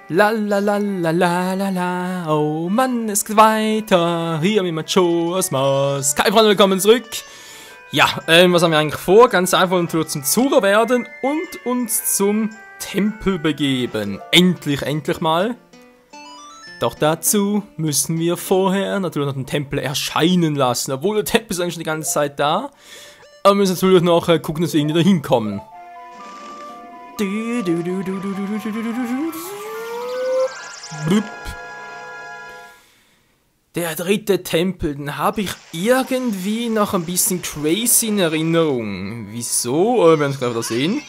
La la la la la la la, oh Mann, es geht weiter, hier mit Machos Maus. Kein Freunde, willkommen zurück. Ja, was haben wir eigentlich vor? Ganz einfach nur zum Zuhörer werden und uns zum Tempel begeben. Endlich mal. Doch dazu müssen wir vorher natürlich noch den Tempel erscheinen lassen. Obwohl der Tempel ist eigentlich schon die ganze Zeit da. Aber wir müssen natürlich noch gucken, dass wir irgendwie da hinkommen. Der dritte Tempel, den habe ich irgendwie noch ein bisschen crazy in Erinnerung. Wieso? Wir werden es gleich wieder sehen.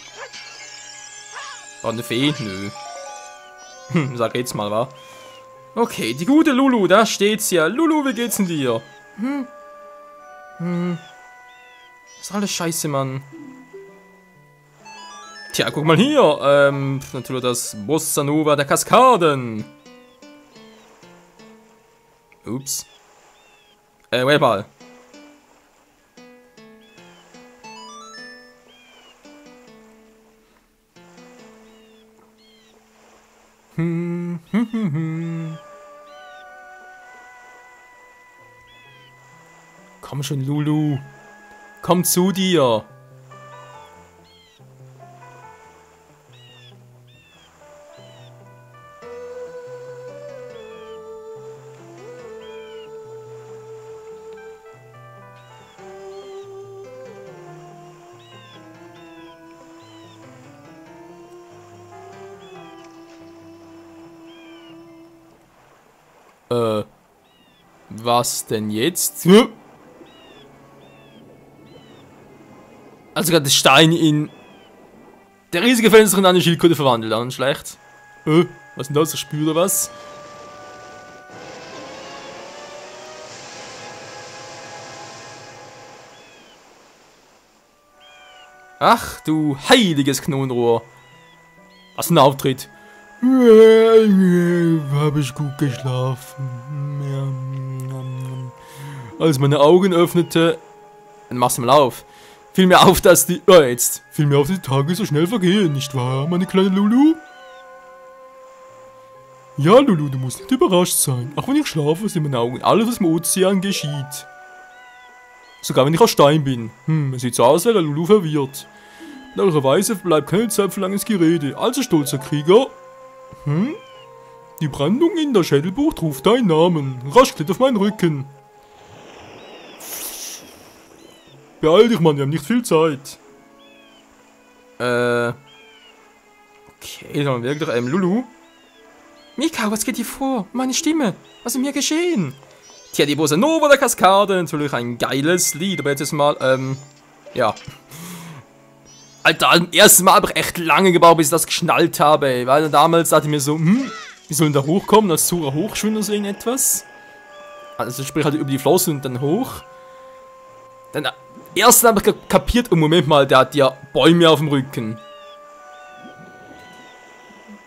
War eine Fee? Nö. Sag jetzt mal, wa? Okay, die gute Lulu, da steht's ja. Lulu, wie geht's denn dir? Ist alles scheiße, Mann. Tja, guck mal hier. Natürlich das Bossa Nova der Kaskaden. Ups. Weball. Komm schon, Lulu. Komm zu dir. Was denn jetzt? Also gerade das Stein in der riesige Fenster in eine Schildkröte verwandelt. Dann schlecht. Was ist denn das? Ich spüre was. Ach du heiliges Knonrohr. Was ein Auftritt. Habe ich gut geschlafen. Als meine Augen öffnete, dann mach's mal auf. Fiel mir auf, dass die Tage so schnell vergehen, nicht wahr, meine kleine Lulu? Ja, Lulu, du musst nicht überrascht sein. Auch wenn ich schlafe, sind meine Augen alles, was im Ozean geschieht. Sogar wenn ich aus Stein bin. Es sieht so aus, wäre Lulu verwirrt. Normalerweise bleibt keine Zeit für langes Gerede. Also, stolzer Krieger. Die Brandung in der Schädelbucht ruft deinen Namen. Rasch kletter auf meinen Rücken. Beeil dich, Mann, wir haben nicht viel Zeit. Okay, dann haben wir wirklich, Lulu. Mika, was geht dir vor? Meine Stimme, was ist mir geschehen? Tja, die Bossa Nova der Kaskade, natürlich ein geiles Lied, aber jetzt mal, ja. Alter, am ersten Mal habe ich echt lange gebraucht, bis ich das geschnallt habe, weil damals dachte ich mir so, wir sollen da hochkommen, als Zura hochschwimmen oder so irgendetwas. Also sprich halt über die Flossen und dann hoch. Dann erst habe ich kapiert, oh Moment mal, der hat ja Bäume auf dem Rücken.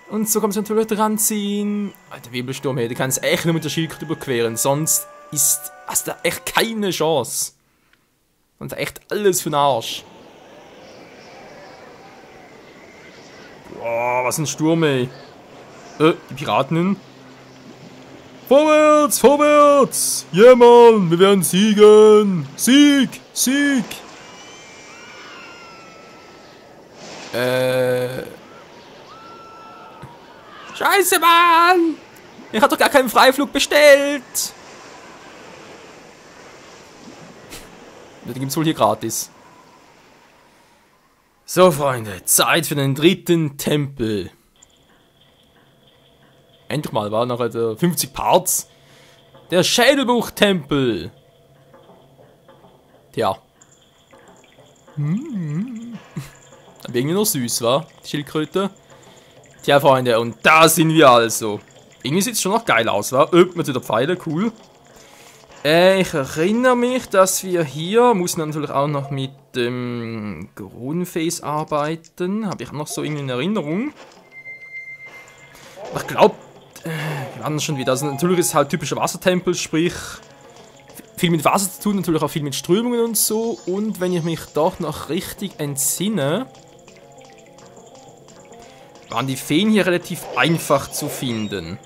Und so kann man es natürlich dran ziehen. Alter, Wirbelsturm, hey, du kannst echt nur mit der Schildkröte überqueren, sonst hast du echt keine Chance. Sonst echt alles für den Arsch. Boah, was ein Sturm, ey. Die Piraten. Vorwärts, vorwärts! Ja, Mann, wir werden siegen! Sieg, Sieg! Scheiße, Mann! Ich hab doch gar keinen Freiflug bestellt! Den gibt's wohl hier gratis. So, Freunde, Zeit für den dritten Tempel. Endlich mal, war noch 50 Parts. Der Schädelbuch-Tempel. Tja. Irgendwie noch süß, wa? Die Schildkröte. Tja, Freunde, und da sind wir also. Irgendwie sieht es schon noch geil aus, wa? Mit der Pfeile, cool. Ich erinnere mich, dass wir hier, mussten natürlich auch noch mit dem Grundface arbeiten. Habe ich noch so irgendwie in Erinnerung. Aber ich glaube, wir waren schon wieder. Also natürlich ist es halt typischer Wassertempel, sprich viel mit Wasser zu tun, natürlich auch viel mit Strömungen und so. Und wenn ich mich doch noch richtig entsinne, waren die Feen hier relativ einfach zu finden.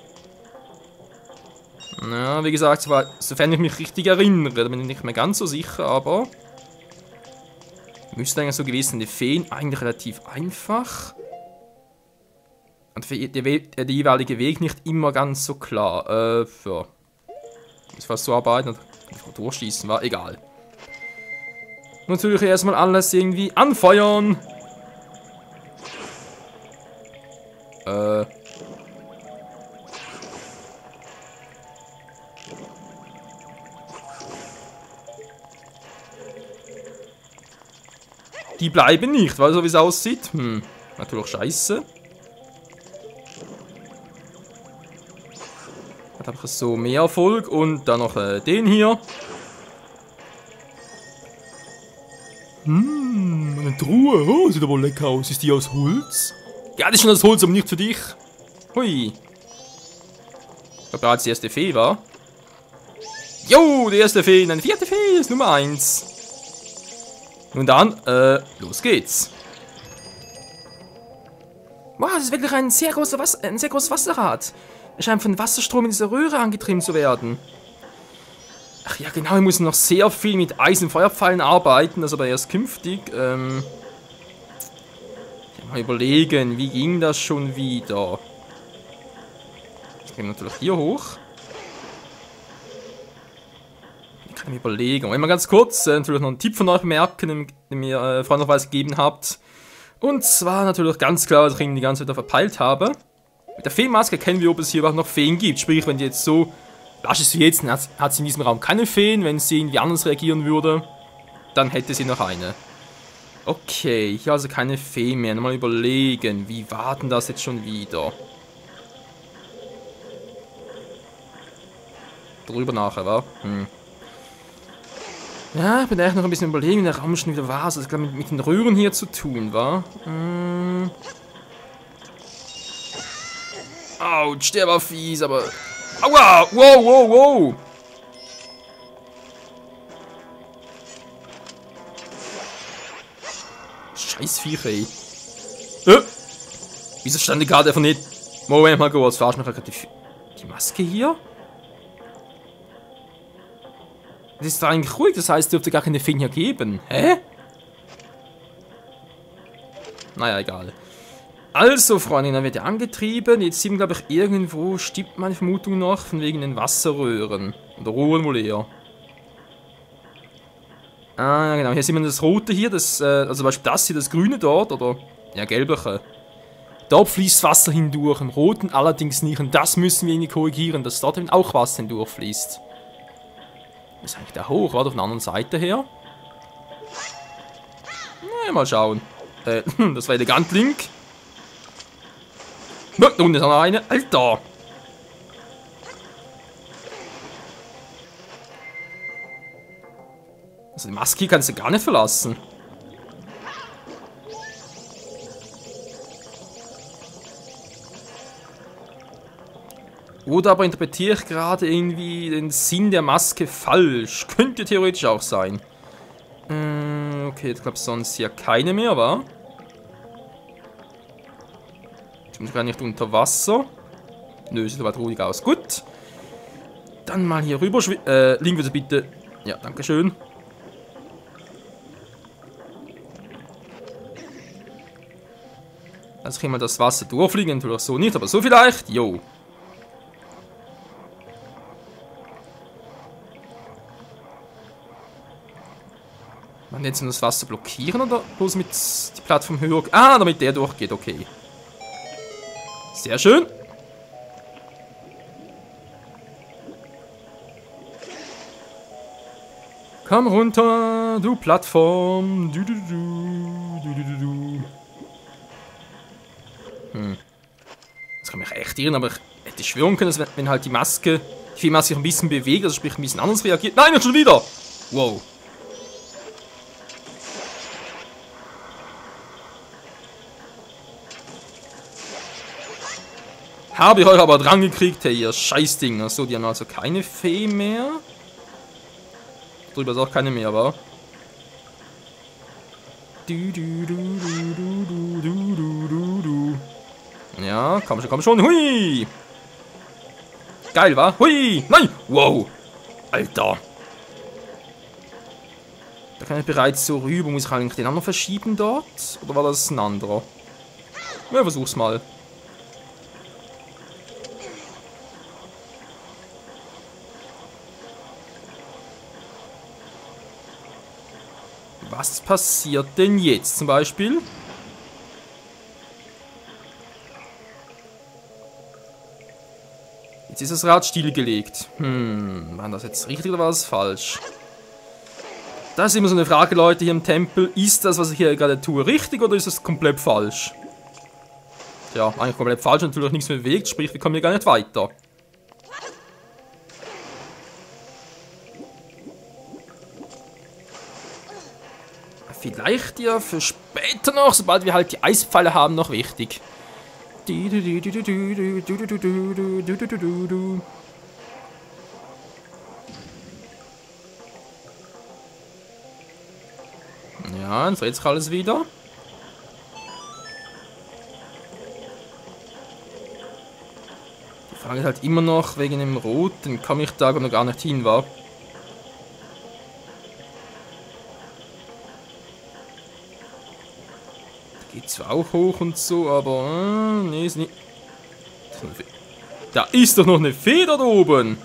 Na, wie gesagt, sofern ich mich richtig erinnere, da bin ich nicht mehr ganz so sicher, aber müsste eigentlich so gewesen, die Feen eigentlich relativ einfach. Und für der jeweilige Weg nicht immer ganz so klar. Ja. Muss fast so arbeiten und durchschießen, war egal. Natürlich erstmal alles irgendwie anfeuern. Die bleiben nicht, weil so wie es aussieht. Natürlich scheiße. Dann habe ich so mehr Erfolg und dann noch den hier. Eine Truhe. Oh, sieht aber lecker aus. Ist die aus Holz? Ja, das ist schon aus Holz, aber nicht für dich. Hui. Ich glaube, bereits die erste Fee war. Jo, die erste Fee. Eine vierte Fee ist Nummer 1. Nun dann, los geht's. Wow, das ist wirklich ein sehr großes Wasserrad. Es scheint von Wasserstrom in dieser Röhre angetrieben zu werden. Ach ja, genau, wir müssen noch sehr viel mit Eisen- und Feuerpfeilen arbeiten, das aber erst künftig. Mal überlegen, wie ging das schon wieder? Ich gehe natürlich hier hoch. Ich kann mir überlegen. Und mal ganz kurz, natürlich noch einen Tipp von euch merken, den mir freundlicherweise gegeben habt. Und zwar natürlich ganz klar, was ich die ganze Zeit verpeilt habe. Mit der Feenmaske erkennen wir, ob es hier überhaupt noch Feen gibt. Sprich, wenn die jetzt so lasch ist wie jetzt, hat sie in diesem Raum keine Feen. Wenn sie irgendwie anders reagieren würde, dann hätte sie noch eine. Okay, hier also keine Fee mehr. Mal überlegen, wie war denn das jetzt schon wieder? Drüber nachher, wa? Ja, ich bin echt noch ein bisschen überlegen, wie der Raum schon wieder war. Also, das hat mit den Röhren hier zu tun, wa? Autsch, der war fies, aber... Aua! Wow, wow, wow! Scheiß Viech, ey. Wieso stand die gerade einfach nicht... Moment mal kurz, verarsch mich gerade die Maske hier? Das ist doch eigentlich ruhig, das heißt, es dürfte gar keine Feen hier geben. Hä? Naja, egal. Also, Freunde, dann wird er angetrieben. Jetzt sieht man, glaube ich, irgendwo, stimmt meine Vermutung noch, von wegen den Wasserröhren. Oder Rohren wohl eher. Ah, genau, hier sieht man das Rote hier, also zum Beispiel das hier, das Grüne dort, oder, ja, Gelbliche. Dort fließt Wasser hindurch, im Roten allerdings nicht. Und das müssen wir irgendwie korrigieren, dass dort eben auch Wasser hindurchfließt. Ist eigentlich da hoch, oder? Auf der anderen Seite her. Na, mal schauen. Das war elegant, Link. Da unten ist noch eine. Alter! Also die Maske kannst du gar nicht verlassen. Oder aber interpretiere ich gerade irgendwie den Sinn der Maske falsch? Könnte theoretisch auch sein. Okay, ich glaube sonst hier keine mehr, wa? Jetzt bin ich gar nicht unter Wasser. Nö, sieht aber ruhig aus. Gut. Dann mal hier rüber Link bitte bitte. Ja, danke schön. Also ich mal das Wasser durchfliegen, natürlich so nicht, aber so vielleicht. Jo. Man jetzt nur das Wasser blockieren oder bloß mit die Plattform höher? Ah, damit der durchgeht, okay. Sehr schön. Komm runter, du Plattform. Das kann mich echt irren, aber ich hätte schwören können, dass wenn halt die Maske sich ein bisschen bewegt, also sprich ein bisschen anders reagiert. Nein, schon wieder! Wow. Habe ich euch aber dran gekriegt, hey, ihr Scheißding. Achso, die haben also keine Fee mehr. Drüber ist auch keine mehr, wa? Ja, komm schon. Hui! Geil, wa? Hui! Nein! Wow! Alter! Da kann ich bereits so rüber. Muss ich eigentlich den anderen verschieben dort? Oder war das ein anderer? Ja, versuch's mal. Was passiert denn jetzt zum Beispiel? Jetzt ist das Rad stillgelegt. War das jetzt richtig oder war das falsch? Das ist immer so eine Frage, Leute, hier im Tempel. Ist das, was ich hier gerade tue, richtig oder ist das komplett falsch? Ja, eigentlich komplett falsch, natürlich nichts mehr bewegt, sprich, wir kommen hier gar nicht weiter. Vielleicht ja für später noch, sobald wir halt die Eispfeile haben, noch wichtig. Ja, jetzt dreht sich alles wieder. Die Frage ist halt immer noch, wegen dem Roten komme ich da noch gar nicht hin, wa? Geht zwar auch hoch und so, aber nee, ist nicht. Da ist doch noch eine Feder da oben.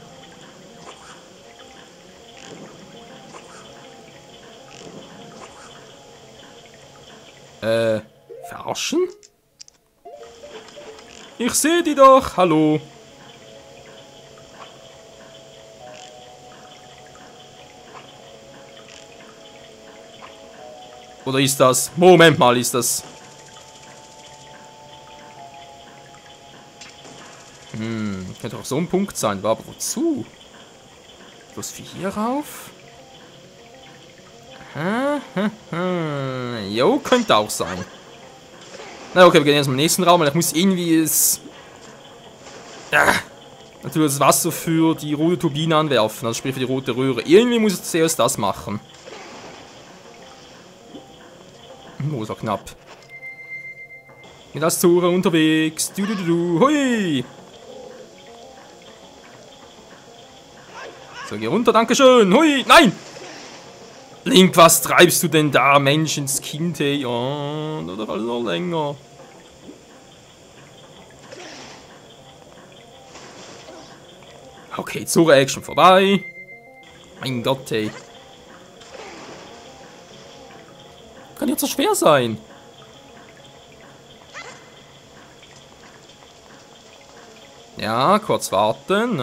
Verarschen? Ich sehe die doch, hallo. Oder ist das? Moment mal, ist das? Könnte auch so ein Punkt sein, war aber wozu? Plus 4 rauf? Jo, könnte auch sein. Na okay, wir gehen jetzt zum nächsten Raum, weil ich muss irgendwie es... Ja, natürlich das Wasser für die rote Turbine anwerfen, also sprich für die rote Röhre. Irgendwie muss ich zuerst das machen. Oh, so knapp. Mit Astura unterwegs. Hui! So, geh runter, dankeschön. Hui! Nein! Link, was treibst du denn da, Menschenskind, hey? Ja, das doch alles noch länger. Okay, Zora-Action vorbei. Mein Gott, hey. Kann jetzt so schwer sein. Ja, kurz warten.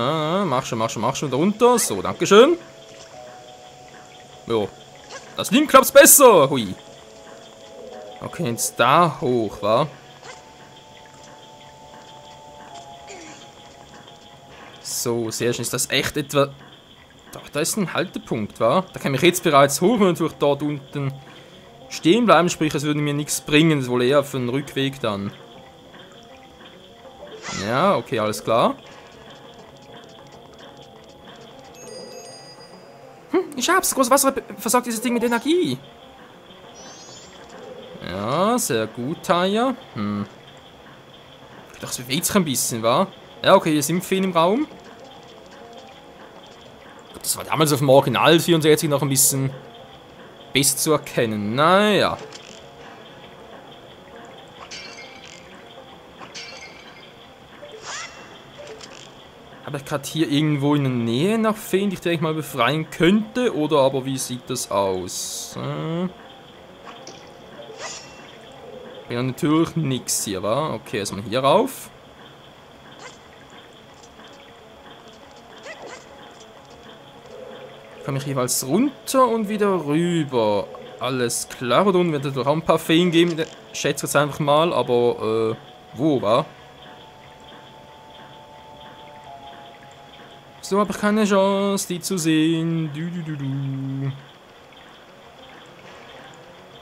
Mach schon runter. So, dankeschön. Jo. Das Link klappt's besser. Hui. Okay, jetzt da hoch, wa? So, sehr schön. Ist das echt etwa... Doch, da ist ein Haltepunkt, wa? Da kann ich jetzt bereits hoch und natürlich dort unten stehen bleiben. Sprich, es würde mir nichts bringen. Das ist wohl eher für den Rückweg dann. Ja, okay, alles klar. Ich hab's. Großes Wasser versorgt dieses Ding mit Energie. Ja, sehr gut, Taya. Das bewegt sich ein bisschen, wa? Ja, okay, hier sind Feen im Raum. Das war damals auf dem Original 64 noch ein bisschen besser zu erkennen. Naja. Habe ich gerade hier irgendwo in der Nähe nach Feen, die ich direkt mal befreien könnte? Oder aber wie sieht das aus? Ja, natürlich nichts hier, wa? Okay, erstmal hier rauf. Komme ich jeweils runter und wieder rüber. Alles klar, und wird es doch auch ein paar Feen geben. Ich schätze jetzt einfach mal, aber wo, wa? So habe ich keine Chance, die zu sehen.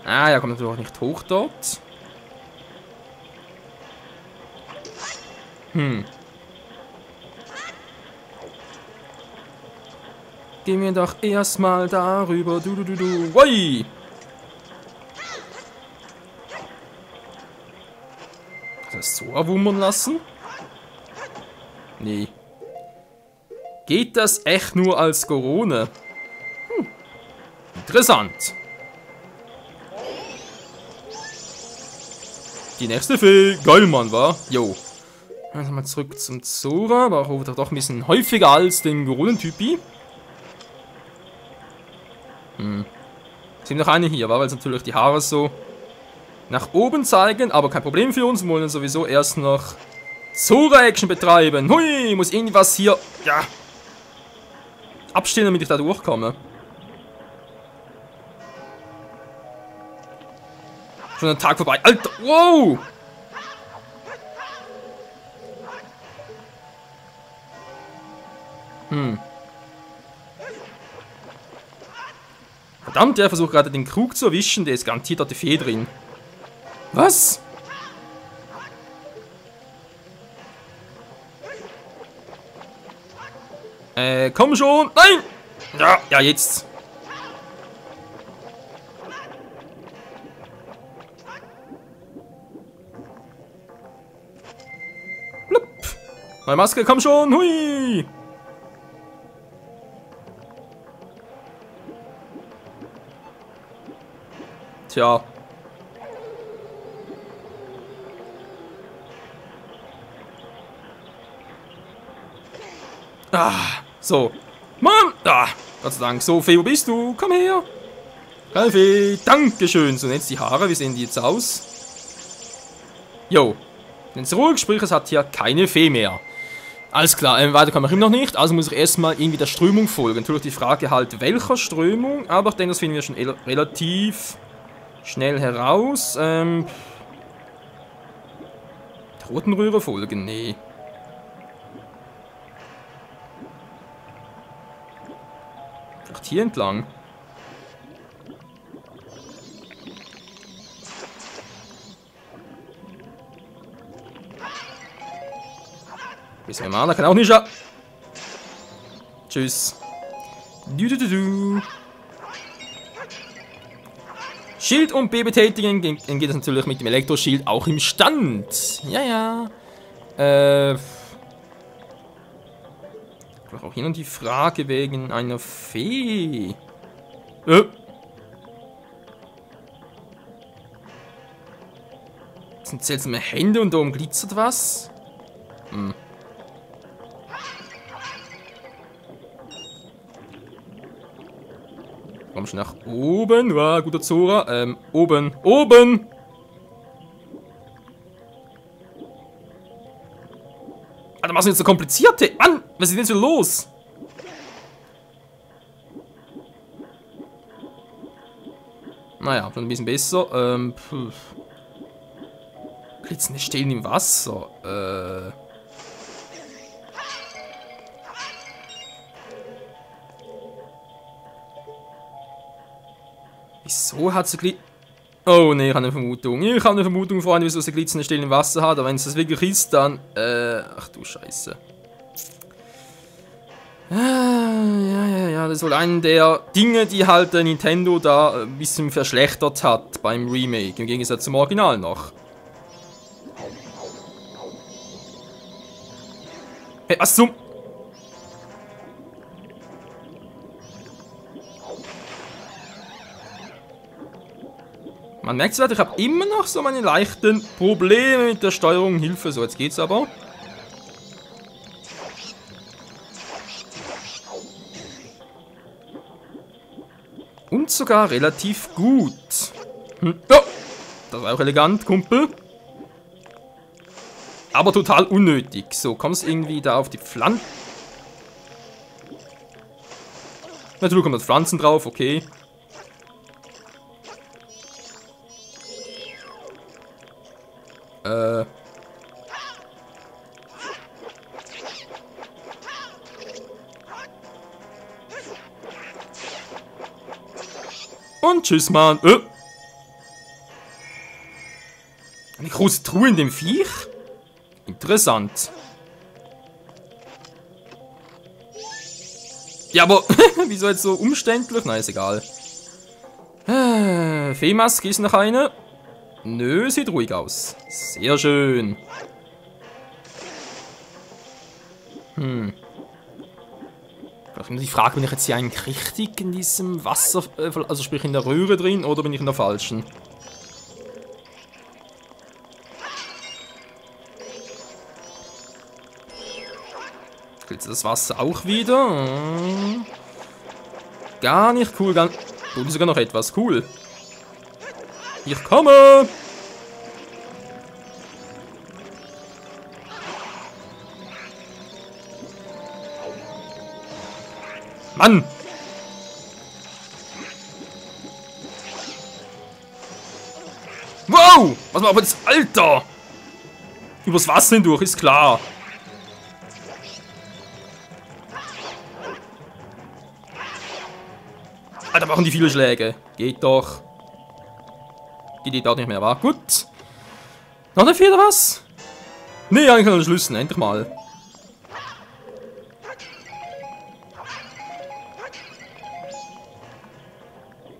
Ah, ja, kommt natürlich auch nicht hoch dort. Gehen wir doch erstmal darüber. Woi! Das ist so vorwummern lassen? Nee. Geht das echt nur als Corona? Interessant. Die nächste Fee. Geil, Mann, war? Jo. Also mal zurück zum Zora. War auch doch ein bisschen häufiger als den Goronentypi. Sind noch eine hier, weil es natürlich die Haare so nach oben zeigen, aber kein Problem für uns. Wir wollen sowieso erst noch Zora-Action betreiben. Hui, muss irgendwas hier, ja, abstehen, damit ich da durchkomme. Schon ein Tag vorbei. Alter, wow! Verdammt, der versucht gerade den Krug zu erwischen, der ist garantiert dort die Fee drin. Was? Komm schon! Nein! Ja, ja, jetzt. Blub. Meine Maske, komm schon! Hui! Tja. Ah, so. Mann! Ah, Gott sei Dank. So, Fee, wo bist du? Komm her. Geil, Fee. Dankeschön. So, jetzt die Haare. Wie sehen die jetzt aus? Jo. Wenn es ruhig, sprich, es hat hier keine Fee mehr. Alles klar, weiter kann man immer noch nicht. Also muss ich erstmal irgendwie der Strömung folgen. Natürlich die Frage halt, welcher Strömung. Aber ich denke, das finden wir schon relativ schnell heraus. Der roten Röhre folgen? Nee. Vielleicht hier entlang. Bisschen mehr Mana kann auch nicht schaffen. Tschüss. Schild und B betätigen, geht es natürlich mit dem Elektroschild auch im Stand. Ja, ja. Auch hier noch die Frage wegen einer Fee. Das sind seltsame Hände und da oben glitzert was. Komm schon nach oben. Ja, guter Zora. Oben. Oben! Alter, machst du jetzt so komplizierte? Mann, was ist denn so los? Naja, schon ein bisschen besser. Glitzernde Stellen im Wasser. Wieso hat sie Oh ne, ich habe eine Vermutung. Ich habe eine Vermutung, Freunde, wieso sie glitzernde Stellen im Wasser hat. Aber wenn es das wirklich ist, dann... ach du Scheiße. Ja, das ist wohl eine der Dinge, die halt Nintendo da ein bisschen verschlechtert hat beim Remake. Im Gegensatz zum Original noch. Hey, was zum... Man merkt es, ich habe immer noch so meine leichten Probleme mit der Steuerung. Hilfe, so jetzt geht's aber. Und sogar relativ gut. Ja, das war auch elegant, Kumpel. Aber total unnötig. So, kommst irgendwie da auf die Pflanzen. Natürlich kommen da Pflanzen drauf, okay. Und tschüss, Mann. Eine große Truhe in dem Viech? Interessant. Ja, aber wieso jetzt so umständlich? Na, ist egal. Feemaske ist noch eine. Nö, sieht ruhig aus. Sehr schön. Vielleicht immer die Frage, bin ich jetzt hier eigentlich richtig in diesem Wasser, also sprich in der Röhre drin, oder bin ich in der falschen? Jetzt das Wasser auch wieder. Gar nicht cool, gar nicht. Tut sogar noch etwas. Cool. Ich komme! Mann! Wow! Was macht aber das? Alter! Übers Wasser hindurch, ist klar. Alter, machen die viele Schläge. Geht doch. Geht dort nicht mehr, war gut. Noch eine Feder, was? Nee, eigentlich an den Schlüssen, endlich mal.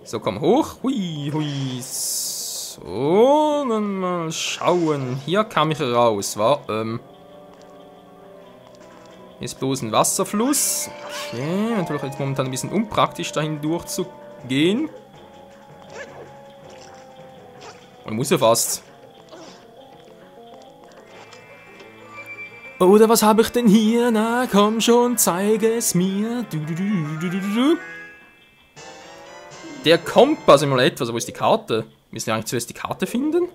So, komm hoch. Hui, hui. So, dann mal schauen. Hier kam ich raus, war, Hier ist bloß ein Wasserfluss. Okay, natürlich jetzt momentan ein bisschen unpraktisch, dahin durchzugehen. Man muss ja fast. Oder was habe ich denn hier? Na, komm schon, zeige es mir. Der Kompass immer etwas, wo ist die Karte? Müssen wir eigentlich zuerst die Karte finden?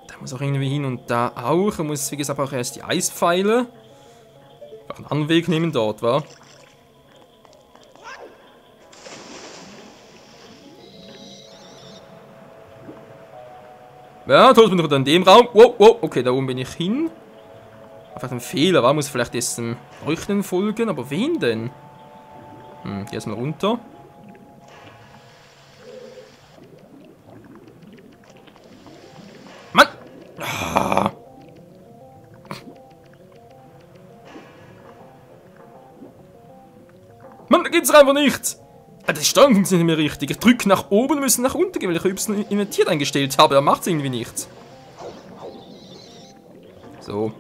Da muss auch irgendwie hin und da auch. Da muss, wie gesagt, auch erst die Eispfeile. Einfach einen anderen Weg nehmen dort, wa? Ja, toll, ich bin noch in dem Raum. Wow, wow, okay, da oben bin ich hin. Einfach ein Fehler, war muss vielleicht dessen Leuchten folgen, aber wen denn? Geh erstmal runter. Mann! Ah. Mann, da geht's einfach nicht! Die Steuerung funktioniert nicht mehr richtig. Ich drücke nach oben und müssen nach unten gehen, weil ich übelst invertiert eingestellt habe. Er macht es irgendwie nicht. So.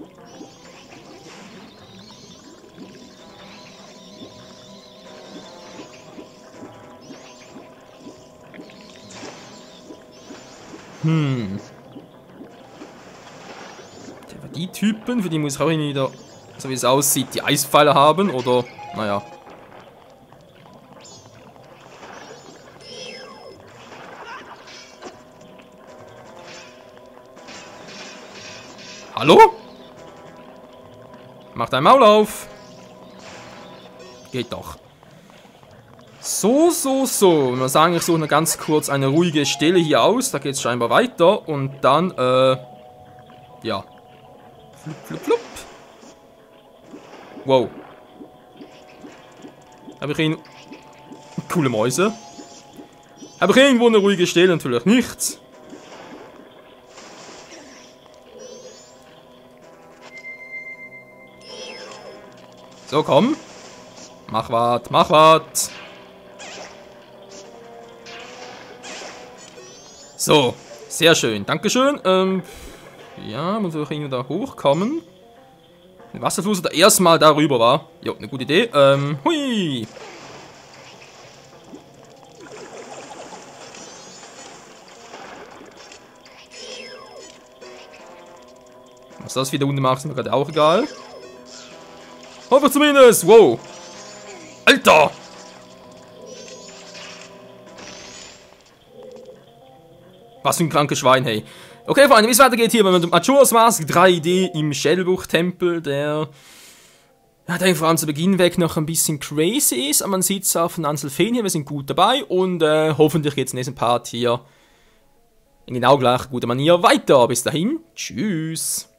Aber die Typen, für die muss ich auch irgendwie wieder, so wie es aussieht, die Eispfeile haben, oder, naja. Hallo? Macht ein Maul auf. Geht doch. So. Ich muss sagen, ich suche noch ganz kurz eine ruhige Stelle hier aus. Da geht es scheinbar weiter. Und dann, ja. Flup. Wow. Habe ich ihn... Coole Mäuse. Habe ich irgendwo eine ruhige Stelle? Natürlich nicht. So, komm. Mach wat. So, sehr schön. Dankeschön. Ja, muss ich irgendwie da hochkommen. Der Wasserfluss oder erstmal darüber war. Jo, eine gute Idee. Hui. Was das wieder unten macht, ist mir gerade auch egal. Hoffe zumindest. Wow. Alter. Was für ein krankes Schwein, hey. Okay, Freunde, wie es weitergeht hier mit dem Majora's Mask 3D im Shellbuch-Tempel, der vor allem zu Beginn weg noch ein bisschen crazy ist, aber man sieht es auch von Anselfen hier, wir sind gut dabei und hoffentlich geht es im nächsten Part hier in genau gleich guter Manier weiter. Bis dahin, tschüss.